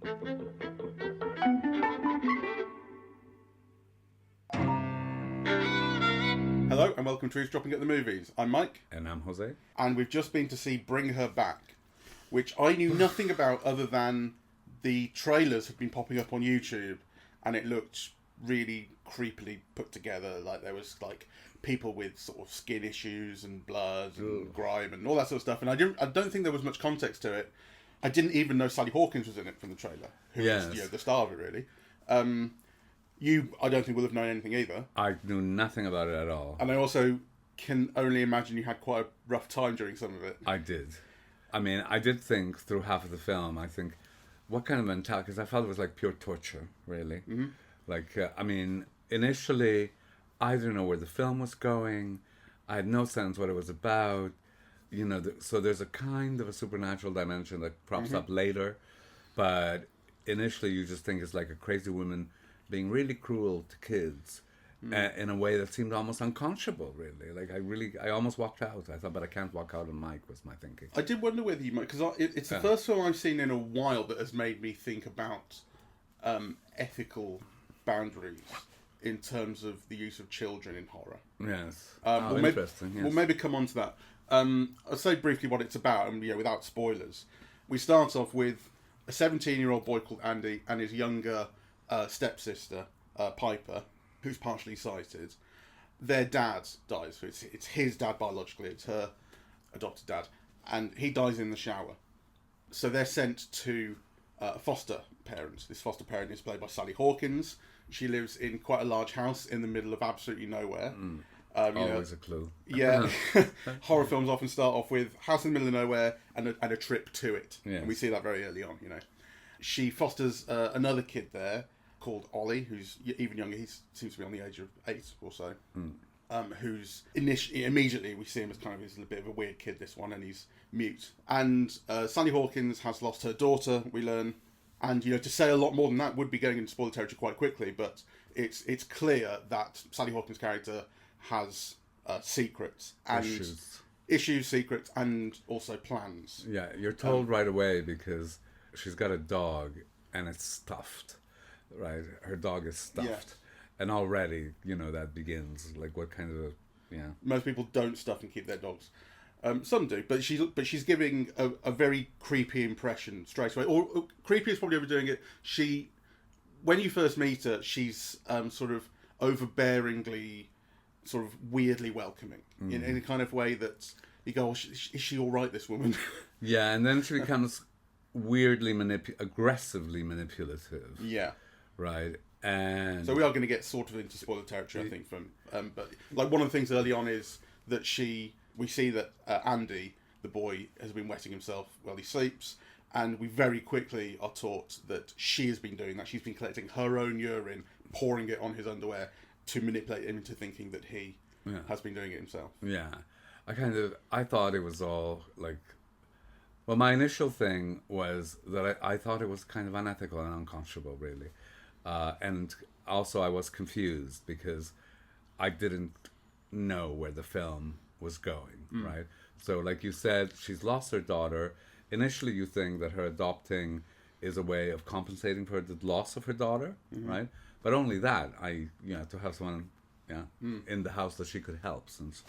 Hello and welcome to Eavesdropping at the Movies. I'm Mike. And I'm Jose. And we've just been to see Bring Her Back, which I knew nothing about other than the trailers had been popping up on YouTube and it looked really creepily put together. Like there was like people with sort of skin issues and blurs and grime and all that sort of stuff. And I don't think there was much context to it. I didn't even know Sally Hawkins was in it from the trailer, who is the star of it really. I don't think will have known anything either. I knew nothing about it at all. And I also can only imagine you had quite a rough time during some of it. I did. I mean, I did think through half of the film, what kind of mentality, because I felt it was like pure torture, really. Mm-hmm. Like, initially, I didn't know where the film was going. I had no sense what it was about. You know, so there's a kind of a supernatural dimension that crops up later. But initially, you just think it's like a crazy woman being really cruel to kids in a way that seemed almost unconscionable, really. Like, I almost walked out. I thought, but I can't walk out on Mike, was my thinking. I did wonder whether you might, because it's the first film I've seen in a while that has made me think about ethical boundaries in terms of the use of children in horror. Yes. Interesting, yes. We'll maybe come on to that. I'll say briefly what it's about, and without spoilers. We start off with a 17-year-old boy called Andy and his younger stepsister, Piper, who's partially sighted. Their dad dies. So it's his dad biologically. It's her adopted dad. And he dies in the shower. So they're sent to foster parents. This foster parent is played by Sally Hawkins. She lives in quite a large house in the middle of absolutely nowhere. Always a clue. Yeah. Horror films often start off with house in the middle of nowhere and a trip to it. Yes. And we see that very early on, She fosters another kid there called Ollie, who's even younger. He seems to be on the age of 8 or so. Who's immediately we see him as kind of he's a bit of a weird kid, this one, and he's mute. And Sally Hawkins has lost her daughter, we learn. And to say a lot more than that would be going into spoiler territory quite quickly, but it's clear that Sally Hawkins' character has secrets and issues, secrets, and also plans. Yeah, you're told right away because she's got a dog and it's stuffed, right? Her dog is stuffed, and already that begins like what kind of Most people don't stuff and keep their dogs. Some do, but she's giving a very creepy impression straight away. Or creepy is probably overdoing it. When you first meet her, she's sort of overbearingly, sort of weirdly welcoming in a kind of way that you go, is she all right, this woman? Yeah, and then she becomes weirdly aggressively manipulative. Yeah. Right. And so we are going to get sort of into spoiler territory, I think. But like one of the things early on is that we see that Andy, the boy, has been wetting himself while he sleeps, and we very quickly are taught that she has been doing that. She's been collecting her own urine, pouring it on his underwear to manipulate him into thinking that he has been doing it himself. Yeah. I thought it was all like, well, my initial thing was that I thought it was kind of unethical and unconscionable, really. And also I was confused because I didn't know where the film was going, right? So like you said, she's lost her daughter. Initially you think that her adopting is a way of compensating for the loss of her daughter, right? But only that, to have someone in the house that she could help, since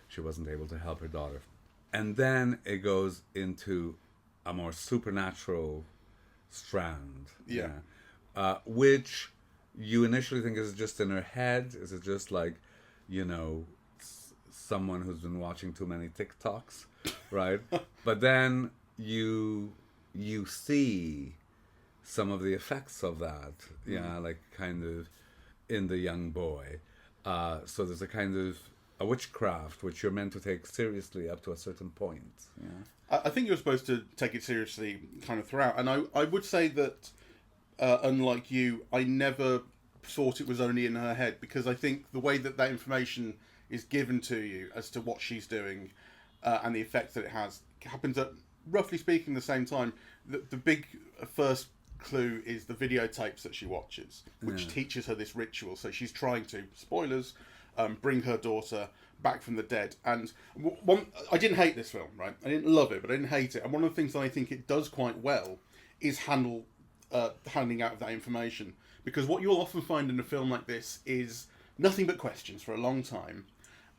she wasn't able to help her daughter. And then it goes into a more supernatural strand. Which you initially think is just in her head. Is it just like, someone who's been watching too many TikToks, right? But then you see some of the effects of that, like kind of in the young boy. So there's a kind of a witchcraft which you're meant to take seriously up to a certain point. I think you're supposed to take it seriously kind of throughout. And I would say that, unlike you, I never thought it was only in her head, because I think the way that information is given to you as to what she's doing and the effect that it has happens at, roughly speaking, the same time. The big first clue is the videotapes that she watches, which teaches her this ritual. So she's trying to, spoilers, bring her daughter back from the dead. And I didn't hate this film, right? I didn't love it, but I didn't hate it. And one of the things that I think it does quite well is handle handing out of that information. Because what you'll often find in a film like this is nothing but questions for a long time.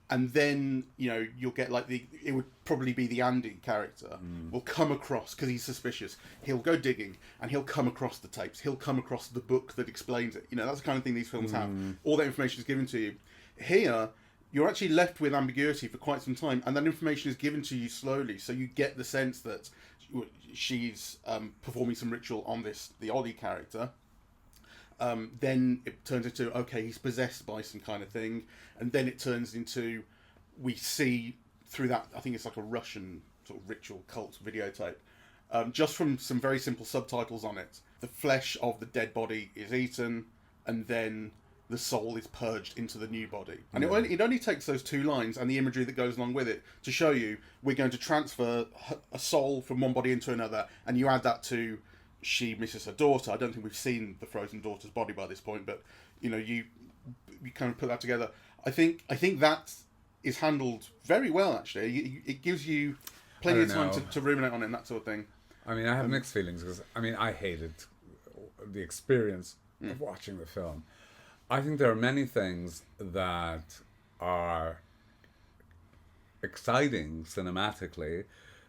And then, you'll get it would probably be the Andy character will come across, because he's suspicious, he'll go digging and he'll come across the tapes. He'll come across the book that explains it. That's the kind of thing these films have. All that information is given to you. Here, you're actually left with ambiguity for quite some time, and that information is given to you slowly. So you get the sense that she's performing some ritual on the Ollie character. Then it turns into, okay, he's possessed by some kind of thing. And then it turns into, we see through that, I think it's like a Russian sort of ritual cult videotape, just from some very simple subtitles on it. The flesh of the dead body is eaten, and then the soul is purged into the new body. And it only takes those two lines and the imagery that goes along with it to show you we're going to transfer a soul from one body into another, and you add that to she misses her daughter. I don't think we've seen the frozen daughter's body by this point, but you kind of put that together. I think that is handled very well, actually. It gives you plenty of time to ruminate on it and that sort of thing. I mean, I have mixed feelings because I hated the experience of watching the film. I think there are many things that are exciting cinematically,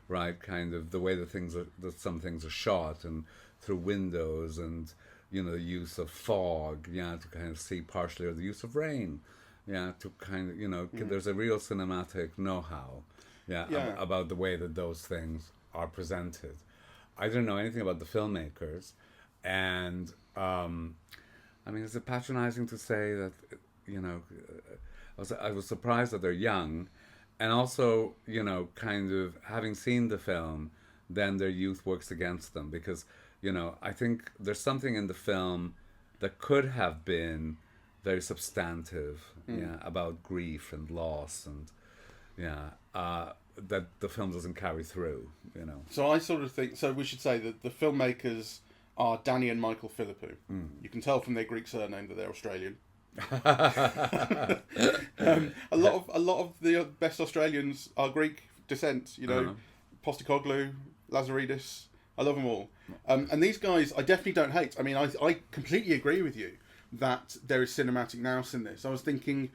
right? Kind of the way that some things are shot and through windows, and the use of fog, to kind of see partially, or the use of rain, to kind of there's a real cinematic know-how, about the way that those things are presented. I don't know anything about the filmmakers, and is it patronizing to say that I was surprised that they're young. And also, kind of having seen the film, then their youth works against them. Because, I think there's something in the film that could have been very substantive, about grief and loss, and, that the film doesn't carry through, So I sort of think, we should say that the filmmakers are Danny and Michael Philippou. You can tell from their Greek surname that they're Australian. A lot of the best Australians are Greek descent. Postecoglou, Lazaridis. I love them all. And these guys, I definitely don't hate. I completely agree with you that there is cinematic nous in this. I was thinking,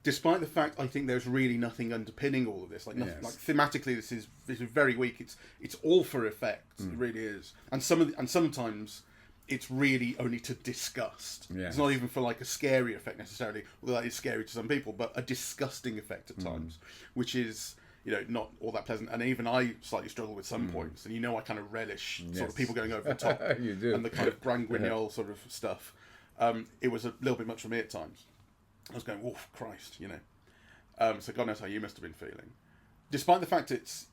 despite the fact I think there's really nothing underpinning all of this, like thematically, this is very weak. It's all for effect. It really is. And sometimes it's really only to disgust. Yes. It's not even for like a scary effect necessarily, although that is scary to some people, but a disgusting effect at times, which is, not all that pleasant. And even I slightly struggle with some points, and I kind of relish sort of people going over the top You do. and the kind of grand guignol sort of stuff. It was a little bit much for me at times. I was going, oh, Christ, So God knows how you must have been feeling. Despite the fact it's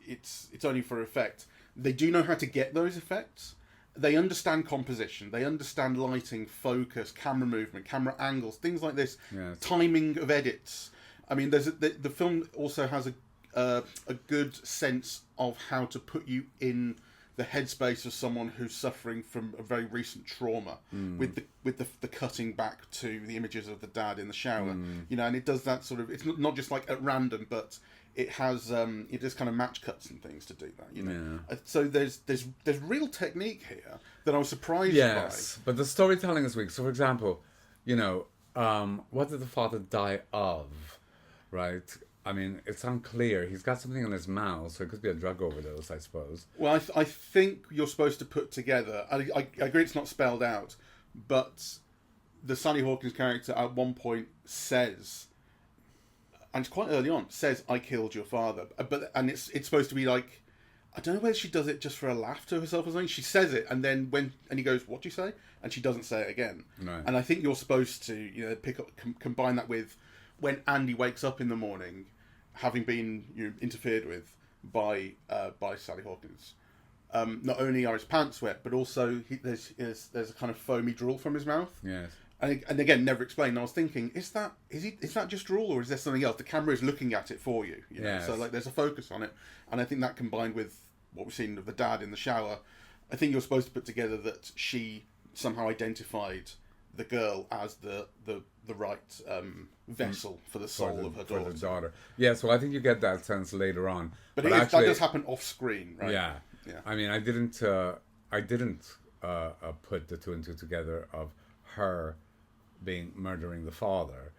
only for effect, they do know how to get those effects. They understand composition, they understand lighting, focus, camera movement, camera angles, things like this, timing of edits. The film also has a good sense of how to put you in the headspace of someone who's suffering from a very recent trauma, with the cutting back to the images of the dad in the shower, and it does that sort of. It's not just like at random, but it has kind of match cuts and things to do that. So there's real technique here that I was surprised by. Yes, but the storytelling is weak. So, for example, what did the father die of? Right. It's unclear. He's got something in his mouth, so it could be a drug overdose, I suppose. Well, I think you're supposed to put together. I agree it's not spelled out, but the Sally Hawkins character at one point says, and quite early on, says, "I killed your father." And it's supposed to be like, I don't know whether she does it just for a laugh to herself or something. She says it, and then and he goes, "What do you say?" And she doesn't say it again. Right. And I think you're supposed to pick up, combine that with when Andy wakes up in the morning, having been interfered with by Sally Hawkins. Not only are his pants wet, but also there's a kind of foamy drool from his mouth. Yes. And again, never explained. I was thinking, is that just drool, or is there something else? The camera is looking at it for you. Yes. So there's a focus on it, and I think that combined with what we've seen of the dad in the shower, I think you're supposed to put together that she somehow identified the girl as the right vessel for the soul of her daughter. For the daughter. Yeah, so I think you get that sense later on. But actually, that does happen off screen, right? Yeah. I didn't put the two and two together of her murdering the father,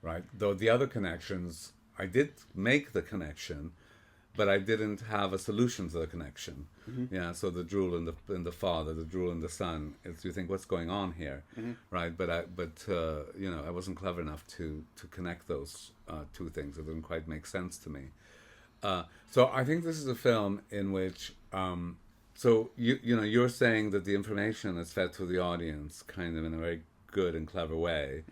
right? Though the other connections, I did make the connection, but I didn't have a solution to the connection. Yeah, so the drool in the father, the drool in the son. Is you think what's going on here, right? But I wasn't clever enough to connect those two things. It didn't quite make sense to me. So I think this is a film in which, so you're saying that the information is fed to the audience kind of in a very good and clever way,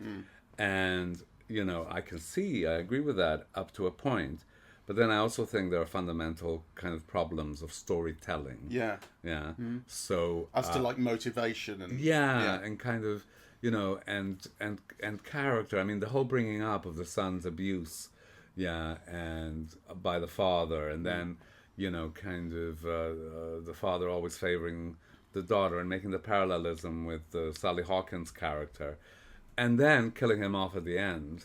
and I agree with that up to a point. But then I also think there are fundamental kind of problems of storytelling. Yeah. So as to like motivation and and kind of and character. I mean, the whole bringing up of the son's abuse, and by the father, and then kind of the father always favoring the daughter and making the parallelism with the Sally Hawkins character, and then killing him off at the end.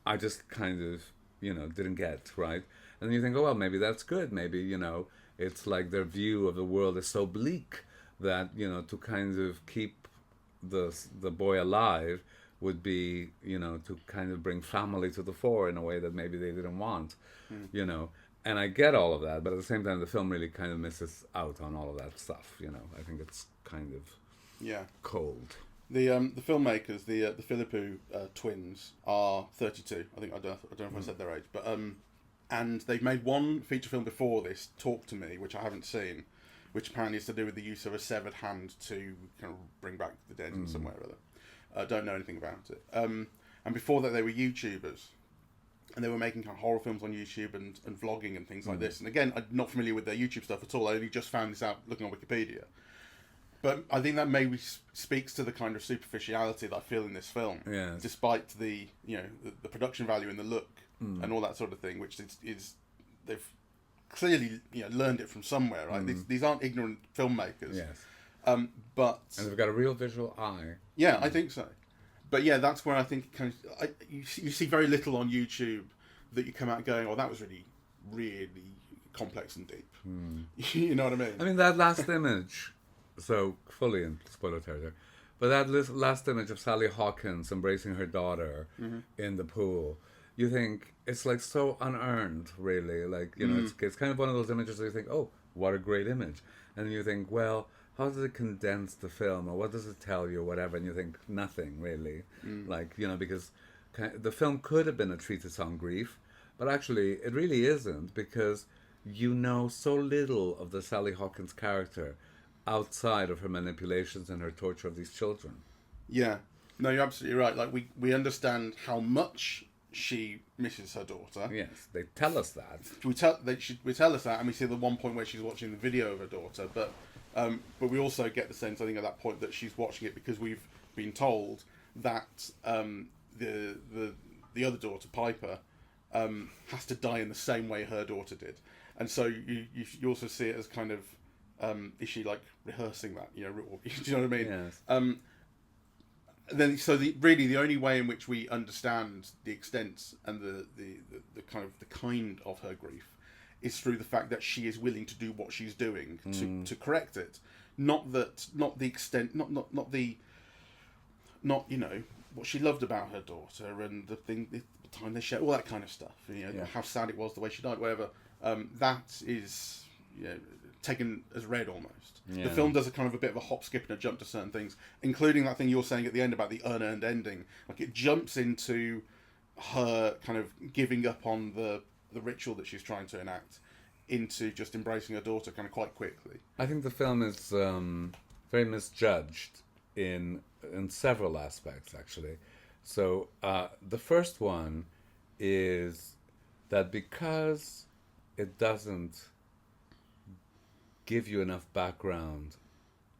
I just kind of didn't get, right? And then you think, oh, well, maybe that's good. Maybe, it's like their view of the world is so bleak that, to kind of keep the boy alive would be, to kind of bring family to the fore in a way that maybe they didn't want, And I get all of that, but at the same time, the film really kind of misses out on all of that stuff, I think it's kind of cold. The filmmakers, the Philippou twins, are 32. I don't know if I said their age, but and they've made one feature film before this, Talk to Me, which I haven't seen, which apparently is to do with the use of a severed hand to kind of bring back the dead in some way or other. Don't know anything about it. And before that, they were YouTubers, and they were making kind of horror films on YouTube and vlogging and things like this. And again, I'm not familiar with their YouTube stuff at all. I only just found this out looking on Wikipedia. But I think that maybe speaks to the kind of superficiality that I feel in this film, despite the the production value and the look and all that sort of thing, which is they've clearly learned it from somewhere, right? These aren't ignorant filmmakers, but and they've got a real visual eye. Yeah, I think so. But yeah, that's where I think you see very little on YouTube that you come out going, "Oh, that was really, really complex and deep." You know what I mean? I mean that last image. So, fully in spoiler territory. But that last image of Sally Hawkins embracing her daughter in the pool, you think, it's like so unearned, really. Like, it's kind of one of those images that you think, oh, what a great image. And then you think, well, how does it condense the film? Or what does it tell you, or whatever? And you think, nothing, really. Like, because the film could have been a treatise on grief, but actually, it really isn't, because you know so little of the Sally Hawkins character outside of her manipulations and her torture of these children. Yeah. No, you're absolutely right. Like, we understand how much she misses her daughter. Yes, they tell us that. We tell us that, and we see the one point where she's watching the video of her daughter, but we also get the sense, I think, at that point that she's watching it because we've been told that the other daughter, Piper, has to die in the same way her daughter did. And so you also see it as kind of, is she like rehearsing that? Do you know what I mean? Yes. Then, so the only way in which we understand the extent and the kind of her grief is through the fact that she is willing to do what she's doing to correct it. Not the extent, not what she loved about her daughter and the time they shared, all that kind of stuff. How sad it was the way she died, whatever. That is taken as read almost. Yeah. The film does a kind of a bit of a hop, skip, and a jump to certain things, including that thing you're saying at the end about the unearned ending. Like, it jumps into her kind of giving up on the ritual that she's trying to enact into just embracing her daughter kind of quite quickly. I think the film is very misjudged in several aspects, actually. So the first one is that because it doesn't give you enough background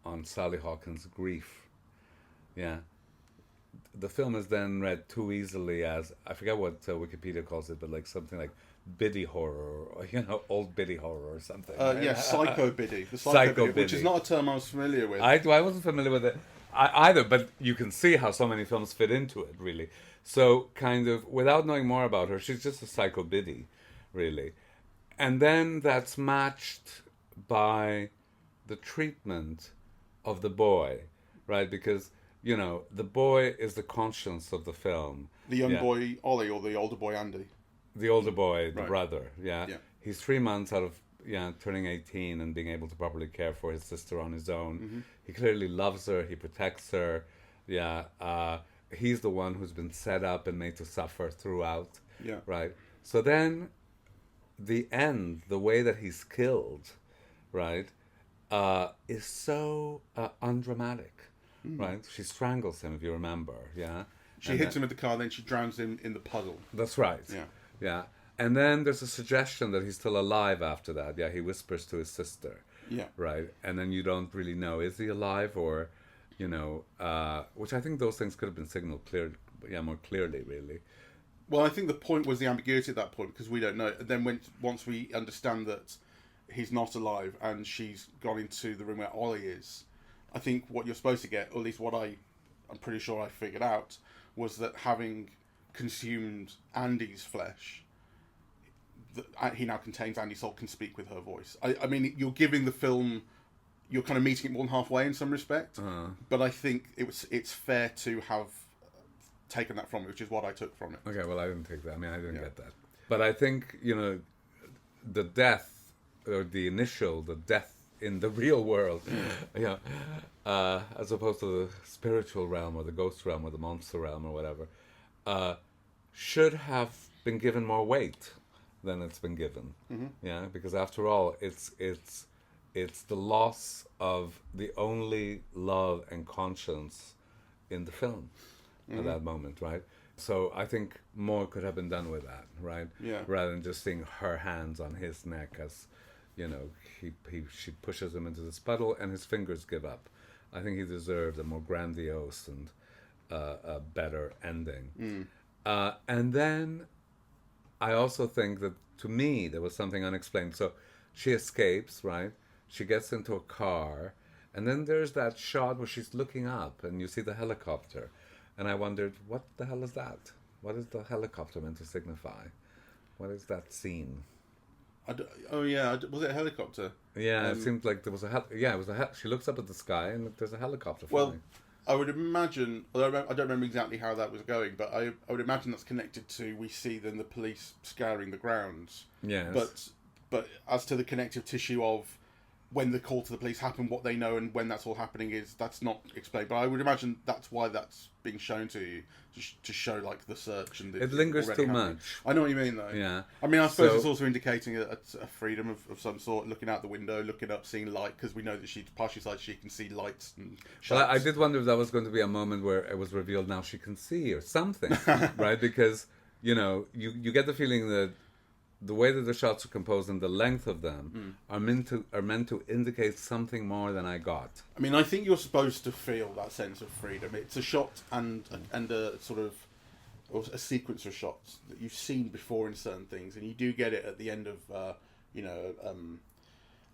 on Sally Hawkins' grief, the film is then read too easily as, I forget what Wikipedia calls it, but like something like biddy horror, or old biddy horror or something. Psycho biddy. The psycho biddy, which is not a term I was familiar with. I wasn't familiar with it either, but you can see how so many films fit into it, really. So, kind of, without knowing more about her, she's just a psycho biddy, really. And then that's matched by the treatment of the boy, right? Because, you know, the boy is the conscience of the film. The young boy, Ollie, or the older boy, Andy? The older boy, the Right. brother, Yeah. He's 3 months out of turning 18 and being able to properly care for his sister on his own. Mm-hmm. He clearly loves her. He protects her. He's the one who's been set up and made to suffer throughout. Yeah. Right. So then, the end, the way that he's killed, right, is so undramatic. Right. She strangles him, if you remember. Yeah. She hits him with the car, then she drowns him in the puddle. That's right. Yeah. Yeah. And then there's a suggestion that he's still alive after that. Yeah, he whispers to his sister. Yeah. Right? And then you don't really know, is he alive or, you know, which I think those things could have been signaled more clearly, really. Well, I think the point was the ambiguity at that point, because we don't know. And then once we understand that he's not alive and she's gone into the room where Ollie is, I think what you're supposed to get, or at least what I'm pretty sure I figured out, was that having consumed Andy's flesh, he now contains Andy's soul, can speak with her voice. I mean, you're giving the film, you're kind of meeting it more than halfway in some respect, but I think it's fair to have taken that from it, which is what I took from it. Okay, well, I didn't take that. I mean, I didn't get that. But I think, you know, the death, or the death in the real world, as opposed to the spiritual realm or the ghost realm or the monster realm or whatever, should have been given more weight than it's been given. Mm-hmm. Yeah, because after all, it's the loss of the only love and conscience in the film at that moment, right? So I think more could have been done with that, right? Yeah. Rather than just seeing her hands on his neck as, you know, she pushes him into this puddle and his fingers give up. I think he deserved a more grandiose and a better ending. And then I also think that, to me, there was something unexplained. So she escapes, right? She gets into a car, and then there's that shot where she's looking up and you see the helicopter. And I wondered, what the hell is that? What is the helicopter meant to signify? What is that scene? Was it a helicopter? Yeah, it seemed like there was she looks up at the sky and there's a helicopter flying. Well, I would imagine, although I don't remember exactly how that was going, but I would imagine that's connected to, we see then the police scouring the grounds. Yes. But as to the connective tissue of when the call to the police happened, what they know and when that's all happening that's not explained. But I would imagine that's why that's being shown to you, to show like the search and it lingers too much. I know what you mean, though. Yeah. I mean, I suppose it's also indicating a freedom of some sort, looking out the window, looking up, seeing light, because we know that she's partially sighted, she can see lights and shapes. Well, I did wonder if that was going to be a moment where it was revealed now she can see or something, right? Because, you know, you get the feeling that the way that the shots are composed and the length of them are meant to indicate something more than I got. I mean, I think you're supposed to feel that sense of freedom. It's a shot and a sort of a sequence of shots that you've seen before in certain things, and you do get it at the end of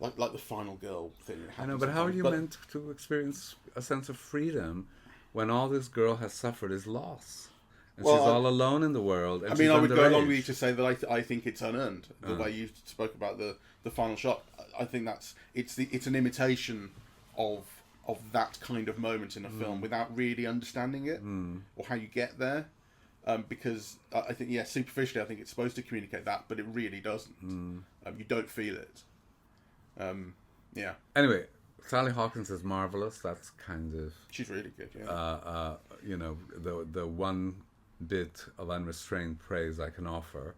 like the final girl thing. I know, but how are you meant to experience a sense of freedom when all this girl has suffered is loss? And she's all alone in the world. And I would go along with you to say that I think it's unearned. The way you spoke about the final shot, I think it's an imitation of that kind of moment in a film without really understanding it or how you get there. Because I think, superficially, I think it's supposed to communicate that, but it really doesn't. You don't feel it. Anyway, Sally Hawkins is marvelous. That's kind of, she's really good. Yeah. The one bit of unrestrained praise I can offer,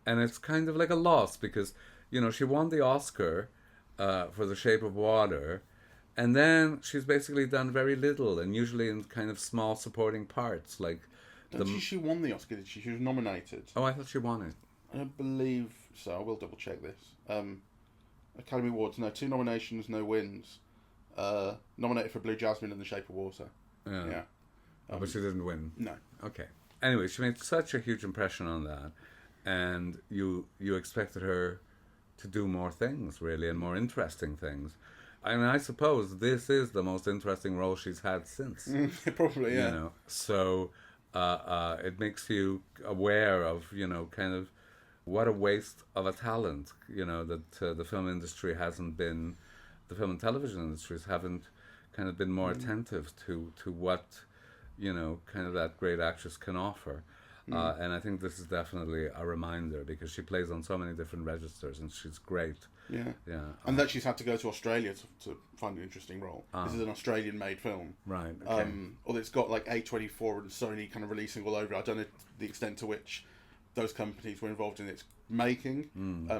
and it's kind of like a loss because, you know, she won the Oscar for The Shape of Water, and then she's basically done very little, and usually in kind of small supporting parts. Like, she won the Oscar, did she? She was nominated. Oh, I thought she won it. I don't believe so. I will double check this. Academy Awards, no, 2 nominations, no wins. Nominated for Blue Jasmine and The Shape of Water. Yeah. But she didn't win. No. Okay. Anyway, she made such a huge impression on that, and you expected her to do more things, really, and more interesting things. And I suppose this is the most interesting role she's had since. Probably, yeah. You know, so it makes you aware of, you know, kind of what a waste of a talent, you know, that the film industry hasn't been, the film and television industries haven't kind of been more attentive to what, kind of that great actress can offer. And I think this is definitely a reminder, because she plays on so many different registers, and she's great. Yeah. Yeah. And that she's had to go to Australia to find an interesting role. This is an Australian-made film. Right. Okay. Although it's got like A24 and Sony kind of releasing all over it. I don't know the extent to which those companies were involved in its making,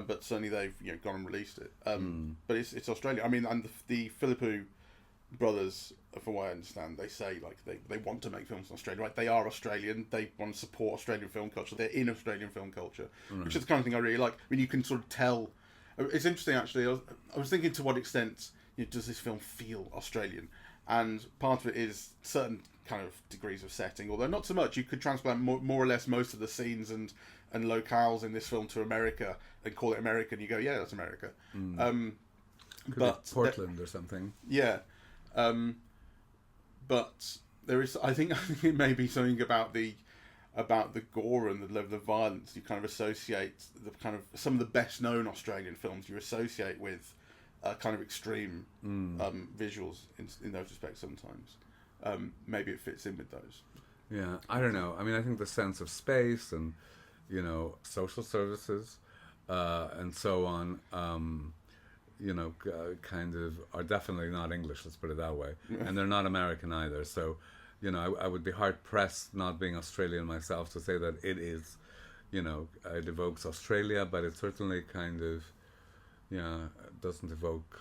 but certainly they've gone and released it. But it's Australia. I mean, and the Philippou brothers, from what I understand, they say like they want to make films in Australia. Right? They are Australian. They want to support Australian film culture. They're in Australian film culture, which is the kind of thing I really like. I mean, you can sort of tell. It's interesting, actually. I was thinking, to what extent does this film feel Australian? And part of it is certain kind of degrees of setting, although not so much. You could transplant more or less most of the scenes and locales in this film to America and call it American. You go, yeah, that's America. Could but be Portland or something. Yeah. But there is, I think it may be something about the gore and the level of violence you kind of associate the kind of some of the best known Australian films you associate with kind of extreme visuals in those respects sometimes. Maybe it fits in with those. Yeah, I don't know. I mean, I think the sense of space and social services and so on. Kind of are definitely not English, let's put it that way. And they're not American either. So, I would be hard-pressed, not being Australian myself, to say that it is, it evokes Australia, but it certainly kind of, doesn't evoke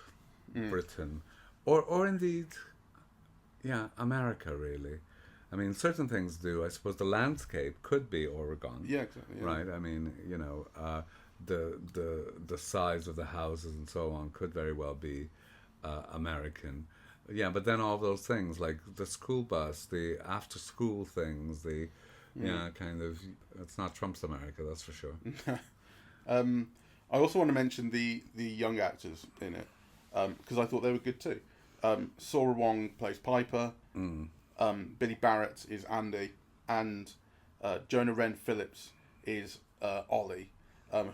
Britain. Or indeed, America, really. I mean, certain things do. I suppose the landscape could be Oregon. Yeah, exactly. Yeah. Right? I mean, the size of the houses and so on could very well be American. Yeah, but then all those things like the school bus, the after school things, kind of, it's not Trump's America, that's for sure. I also want to mention the young actors in it, because I thought they were good too. Sora Wong plays Piper, Billy Barrett is Andy, and Jonah Wren Phillips is Ollie.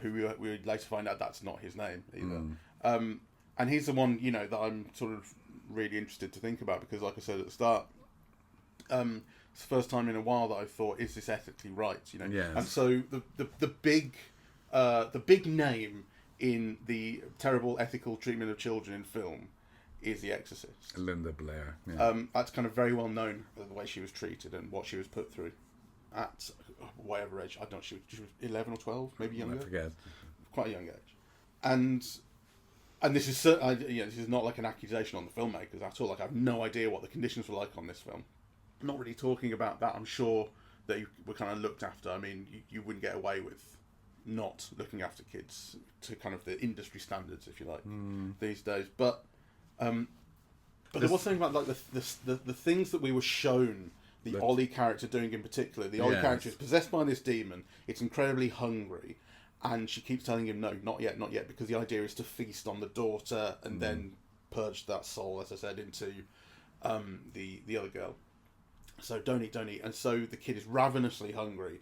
Who we would later find out that's not his name either. And he's the one, that I'm sort of really interested to think about, because like I said at the start, it's the first time in a while that I thought, is this ethically right? Yes. And so the big name in the terrible ethical treatment of children in film is The Exorcist. Linda Blair. Yeah. That's kind of very well known, the way she was treated and what she was put through at whatever age. I don't know, she was 11 or 12, maybe younger. I forget. Quite a young age. And this is this is not like an accusation on the filmmakers at all. Like, I have no idea what the conditions were like on this film. I'm not really talking about that. I'm sure that you were kind of looked after. I mean, you wouldn't get away with not looking after kids to kind of the industry standards, if you like, these days. But there was something about like the things that we were shown. The Ollie character doing in particular. The Ollie character is possessed by this demon. It's incredibly hungry, and she keeps telling him, "No, not yet, not yet," because the idea is to feast on the daughter and then purge that soul, as I said, into the other girl. So don't eat, and so the kid is ravenously hungry,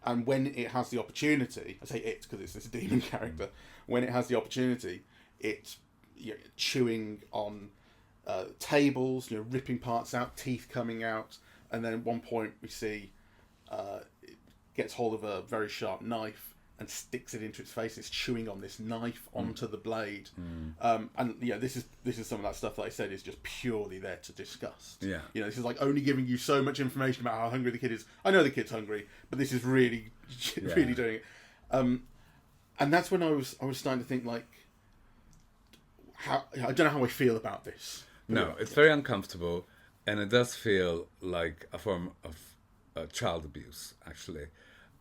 and when it has the opportunity, I say it because it's this demon character. When it has the opportunity, it's chewing on tables, ripping parts out, teeth coming out. And then at one point we see it gets hold of a very sharp knife and sticks it into its face. It's chewing on this knife onto the blade. And this is some of that stuff that I said is just purely there to disgust. Yeah. This is like only giving you so much information about how hungry the kid is. I know the kid's hungry, but this is really doing it. And that's when I was starting to think, like, I don't know how I feel about this. No, it's very uncomfortable. And it does feel like a form of child abuse, actually.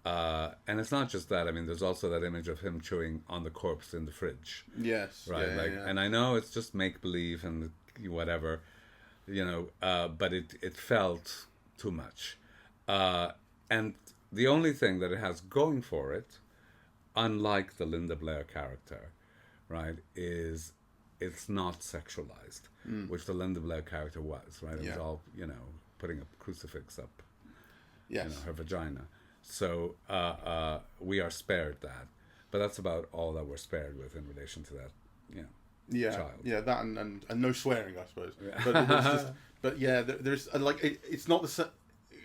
And it's not just that. I mean, there's also that image of him chewing on the corpse in the fridge. Yes. Right? Yeah. And I know it's just make-believe and whatever, but it felt too much. And the only thing that it has going for it, unlike the Linda Blair character, right, is it's not sexualized, which the Linda Blair character was, right? It was all, putting a crucifix up, her vagina. So we are spared that. But that's about all that we're spared with in relation to that, child. Yeah, that and no swearing, I suppose. Yeah. But it's just, but yeah, there's like it's not the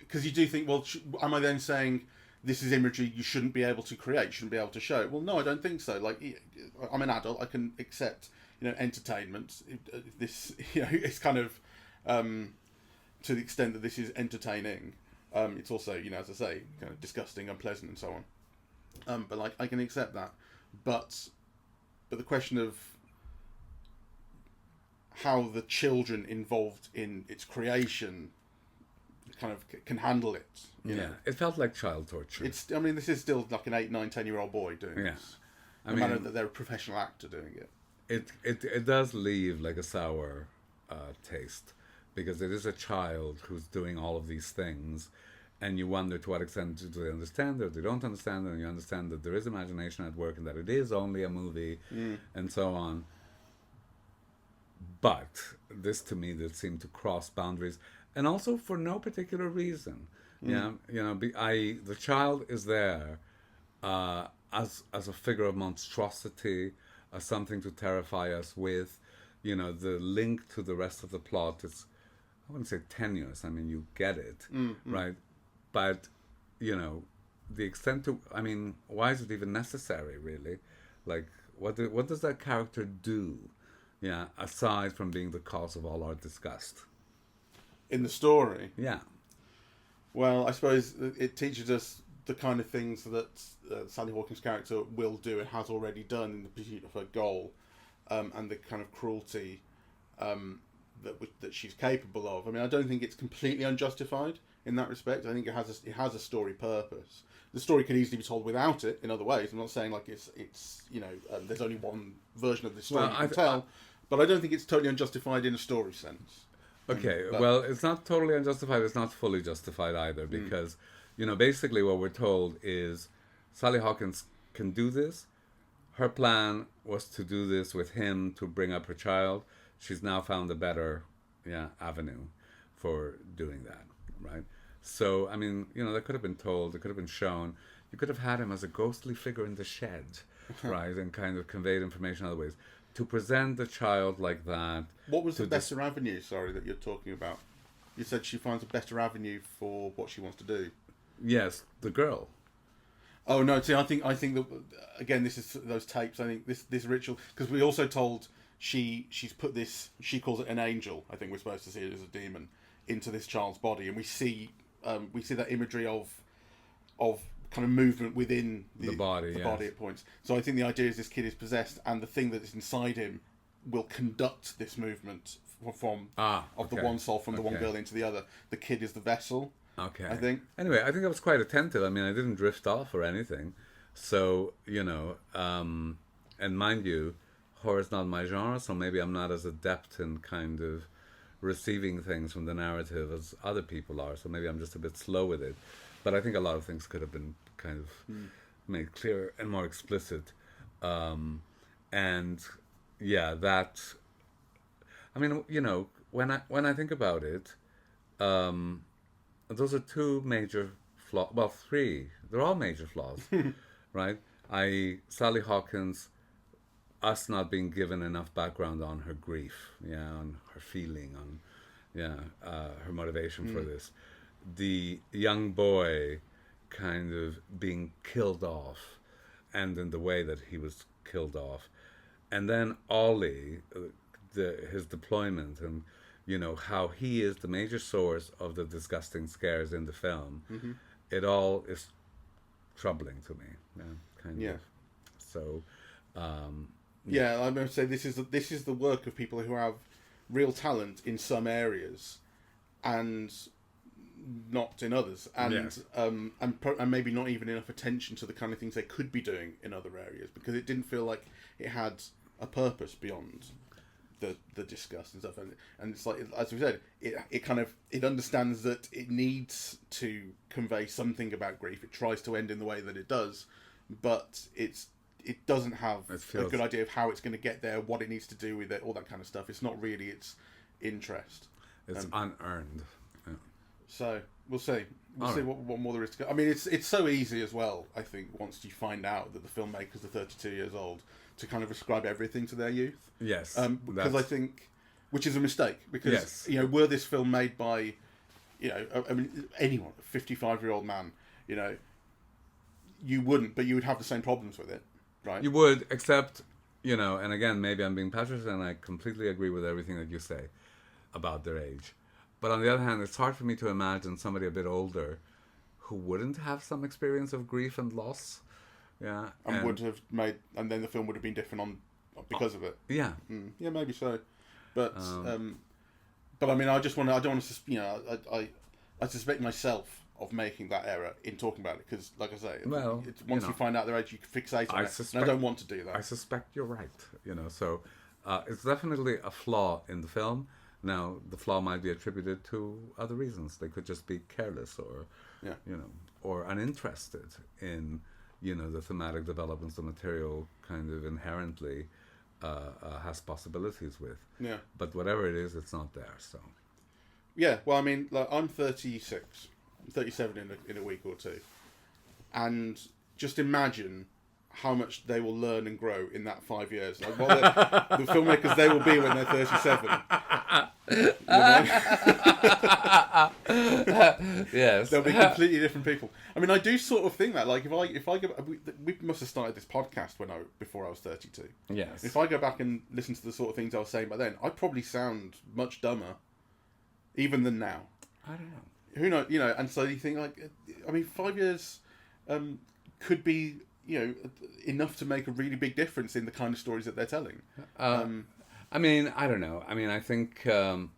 because you do think, well, am I then saying this is imagery you shouldn't be able to create, shouldn't be able to show? Well, no, I don't think so. Like, I'm an adult, I can accept, entertainment. This, it's kind of to the extent that this is entertaining. It's also, as I say, kind of disgusting, unpleasant, and so on. But like, I can accept that. But the question of how the children involved in its creation kind of can handle it. It felt like child torture. This is still like an 8, 9, 10-year-old boy doing this. No matter that they're a professional actor doing it. It does leave like a sour taste, because it is a child who's doing all of these things, and you wonder to what extent do they understand it, or they don't understand it, and you understand that there is imagination at work and that it is only a movie, and so on. But this, to me, that seemed to cross boundaries, and also for no particular reason. The child is there as a figure of monstrosity, as something to terrify us with. The link to the rest of the plot is, I wouldn't say tenuous. I mean, you get it, right? But, the extent to, why is it even necessary, really? Like, what does that character do? Yeah, aside from being the cause of all our disgust. In the story? Yeah. Well, I suppose it teaches us the kind of things that Sally Hawkins' character will do and has already done in the pursuit of her goal, and the kind of cruelty that she's capable of. I don't think it's completely unjustified in that respect. I think it has a story purpose. The story can easily be told without it in other ways. I'm not saying like it's there's only one version of this story you can tell, but I don't think it's totally unjustified in a story sense. Okay, well, it's not totally unjustified. It's not fully justified either, because basically what we're told is Sally Hawkins can do this. Her plan was to do this with him to bring up her child. She's now found a better avenue for doing that, right? So, that could have been told, it could have been shown. You could have had him as a ghostly figure in the shed, right, and kind of conveyed information other ways. To present the child like that... What was the better avenue, that you're talking about? You said she finds a better avenue for what she wants to do. Yes, the girl. Oh, no, see, I think that, again, this is those tapes. I think this ritual... Because we also told she's put this... She calls it an angel. I think we're supposed to see it as a demon into this child's body. And we see that imagery of kind of movement within the body at points. So I think the idea is this kid is possessed, and the thing that is inside him will conduct this movement from the one soul from the one girl into the other. The kid is the vessel. Okay. I think. Anyway, I think I was quite attentive. I didn't drift off or anything. So, and mind you, horror's not my genre, so maybe I'm not as adept in kind of receiving things from the narrative as other people are. So maybe I'm just a bit slow with it. But I think a lot of things could have been kind of made clearer and more explicit. And yeah, that... when I think about it, those are two major flaws. Well, three. They're all major flaws, right? Sally Hawkins, us not being given enough background on her grief, on her feeling, on her motivation for this. The young boy kind of being killed off, and in the way that he was killed off, and then Ollie, his deployment, and how he is the major source of the disgusting scares in the film. It all is troubling to me, kind of. So, I'm going to say this is the work of people who have real talent in some areas, and not in others, and and maybe not even enough attention to the kind of things they could be doing in other areas, because it didn't feel like it had a purpose beyond the disgust and stuff. And it's like, as we said, it understands that it needs to convey something about grief. It tries to end in the way that it does, but it doesn't have a good idea of how it's going to get there, what it needs to do with it, all that kind of stuff. It's not really its interest. It's unearned. So we'll see. We'll All see right. what more there is to go. I mean, it's so easy as well. I think once you find out that the filmmakers are 32 years old, to kind of ascribe everything to their youth. Yes. Because I think, which is a mistake. Because Yes. were this film made by, I mean, anyone, a 55-year-old man, you wouldn't, but you would have the same problems with it, right? You would, except, and again, maybe I'm being prejudiced, and I completely agree with everything that you say about their age. But on the other hand, it's hard for me to imagine somebody a bit older who wouldn't have some experience of grief and loss. Yeah. And would have made, and then the film would have been different because of it. Yeah. Yeah, maybe so. But I mean, I don't want to, I suspect myself of making that error in talking about it, because, like I say, once you find out their age, you can fixate on it. And I don't want to do that. I suspect you're right. So it's definitely a flaw in the film. Now, the flaw might be attributed to other reasons. They could just be careless or, or uninterested in, the thematic developments the material kind of inherently has possibilities with. Yeah. But whatever it is, it's not there. So. Yeah. Well, I mean, like, I'm 36, 37 in a week or two, and just imagine how much they will learn and grow in that 5 years. Like, the filmmakers they will be when they're 37. Yes, they'll be completely different people. I mean, I do sort of think that, like, if I go, we must have started this podcast before I was 32. Yes. If I go back and listen to the sort of things I was saying back then, I'd probably sound much dumber, even than now. I don't know. Who knows? And so you think, like, I mean, 5 years could be, enough to make a really big difference in the kind of stories that they're telling. I mean, I don't know. I mean, I think, kind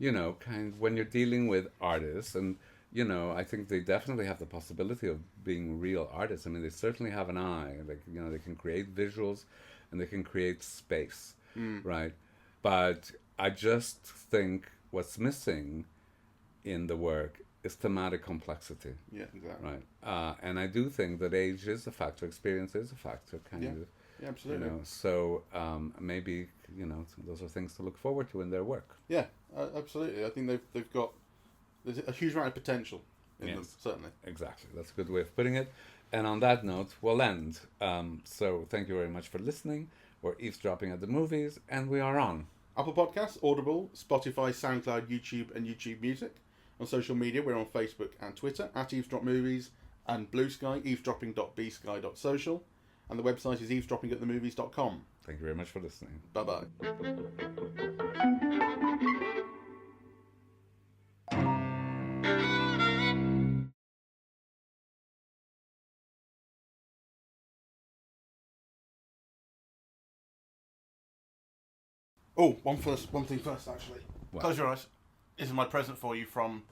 of when you're dealing with artists, and, I think they definitely have the possibility of being real artists. I mean, they certainly have an eye. Like, they can create visuals and they can create space, right? But I just think what's missing in the work is thematic complexity. Yeah, exactly. Right. And I do think that age is a factor, experience is a factor, kind of. Yeah, absolutely. So maybe, those are things to look forward to in their work. Yeah, absolutely. I think they've got, there's a huge amount of potential in them, certainly. Exactly. That's a good way of putting it. And on that note, we'll end. So thank you very much for listening. We're eavesdropping at the movies, and we are on Apple Podcasts, Audible, Spotify, SoundCloud, YouTube, and YouTube Music. On social media, we're on Facebook and Twitter at Eavesdrop Movies, and Blue Sky, eavesdropping.bsky.social, and the website is eavesdroppingatthemovies.com. Thank you very much for listening. Bye-bye. Oh, one thing first, actually. What? Close your eyes. This is my present for you from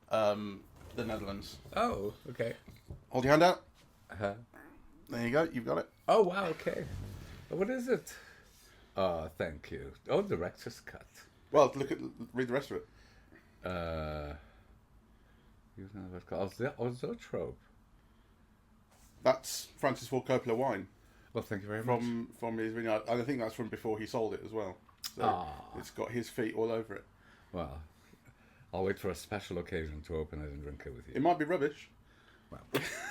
the Netherlands. Oh, okay. Hold your hand out. Uh-huh. There you go. You've got it. Oh, wow, okay. What is it? Oh, thank you. Oh, director's cut. Well, read the rest of it. You know what's called Zoetrope. That's Francis Ford Coppola wine. Well, thank you very much. From his vineyard. And I think that's from before he sold it as well. So it's got his feet all over it. Well, I'll wait for a special occasion to open it and drink it with you. It might be rubbish. Well,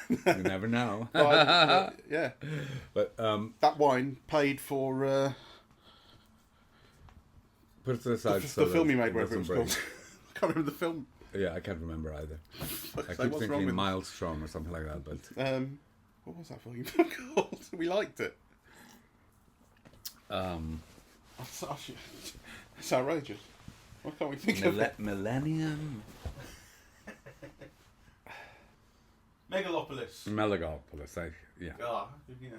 you never know. Yeah. But that wine paid for put it to the side. the film he made, whatever it was called. I can't remember the film. Yeah, I can't remember either. I keep what's thinking Maelstrom or something like that. But what was that fucking film called? We liked it. That's outrageous. Why can't we think of it? Millennium. Megalopolis. Megalopolis. Yeah. God, yeah.